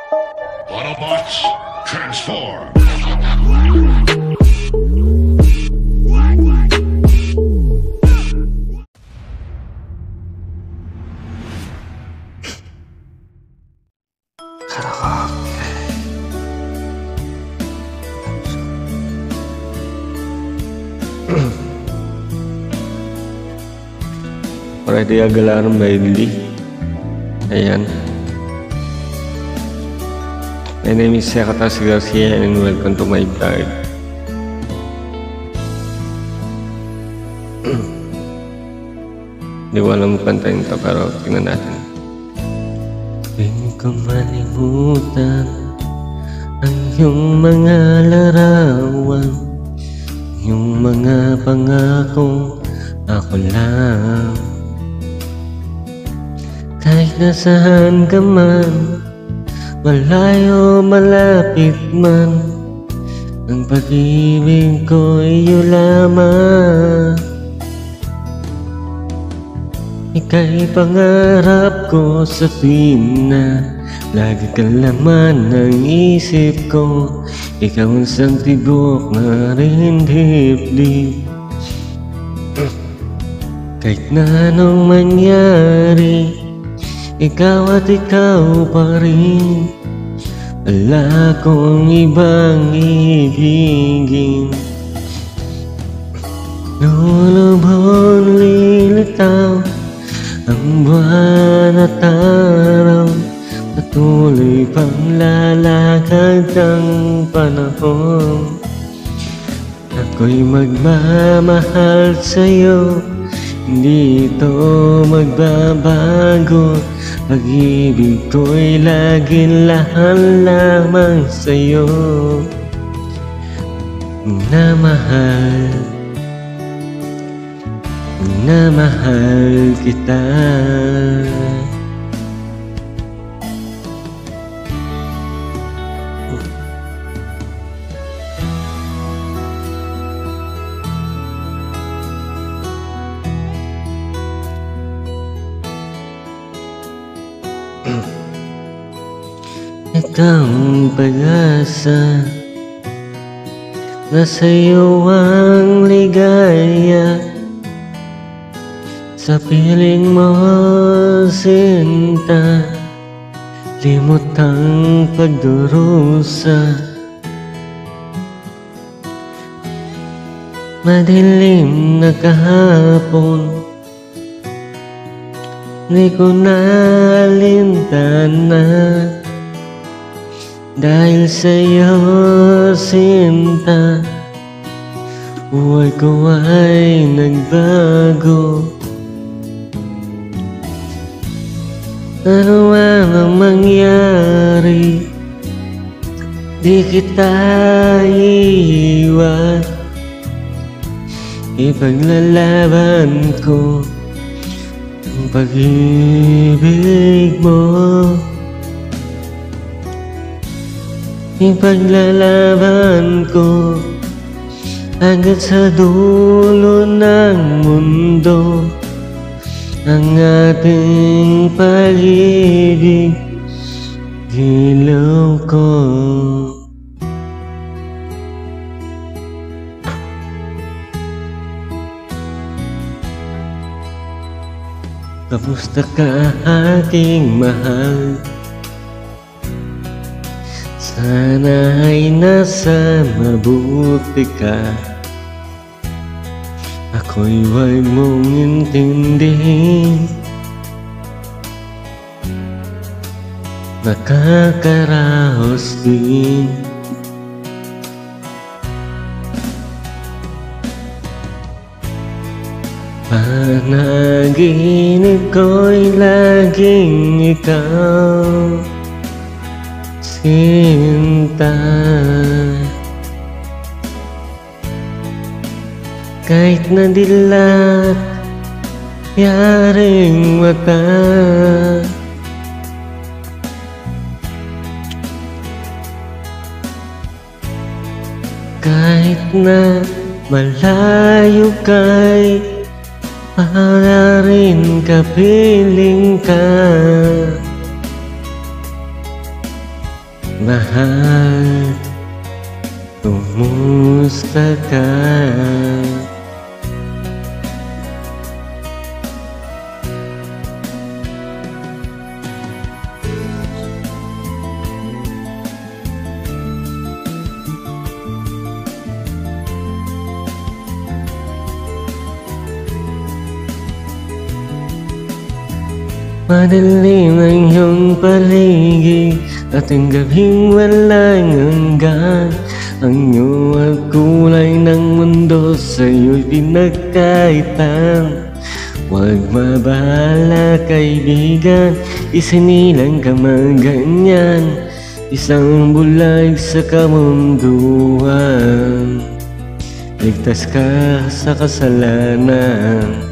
Autobots, transform! Ready agalaran baby. Ayan. My name is Sekatas Garcia and welcome to my vlog. Di ko alam kantahin ito pero tingnan natin. Hindi ko malimutan ang iyong mga larawan, yung mga pangakong ako lang. Kahit nasaan ka man, malayo malapit man, ang pag-ibig ko iyo lamang. Ika'y pangarap ko sa tuwing na lagi ka laman ng isip ko. Ikaw ang isang tibok na rin dibdib. Kahit na anong mangyari, ikaw at ikaw pa rin. Wala akong ibang ibigin. Lulubon lilitaw ang buwan at araw, patuloy pang lalakad ang panahon. Ako'y magmamahal sa'yo, hindi ito magbabago. Pag-ibig ko'y laging lahan lamang sa'yo. Minamahal kita. Ikaw ang pag-asa, nasa iyo ang ligaya. Sa piling mo, sinta, limot ang pagdurusa. Madilim na kahapon, di ko nalintana. Dahil sa'yo, sinta, buhay ko ay nagbago. Ano ang mangyari, di kita iiwan. Ipaglalaban ko ang pag-ibig mo. Ipaglalaban ko hanggang sa dulo ng mundo ang ating pag-ibig, ilaw ko. Kamusta ka aking mahal? Sana ay nasa mabuti ka. Ako'y huwag mong intindihin, nakakaraos din. Panaginip ko'y laging ikaw, sinta. Kahit nadilat yaring mata, kahit na malayo kay para rin kapiling ka. Mahal, kumusta ka? Madilim ang iyong paligid at ang gabing walang hanggan. Ang iyong at kulay ng mundo sa'yo'y pinagkaitan. Huwag mabahala kaibigan, isinilang ka man ganyan. Isang bulag sa kamunduan, ligtas ka sa kasalanan.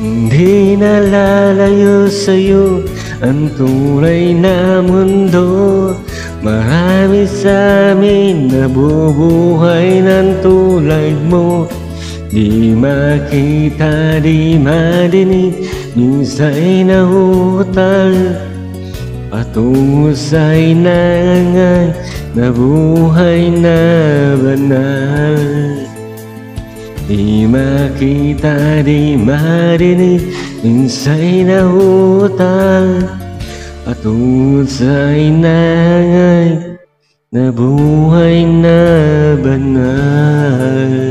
Hindi nalalayo sa'yo ang tunay na mundo. Marami sa amin nabubuhay ng tulad mo. Di makita, di madinig, minsa'y nahutal. Patungo sa'y nangangay na buhay na banal. Di makita, di marinig, minsa'y nahutal. Patungo sa'y nangangay na buhay na banal.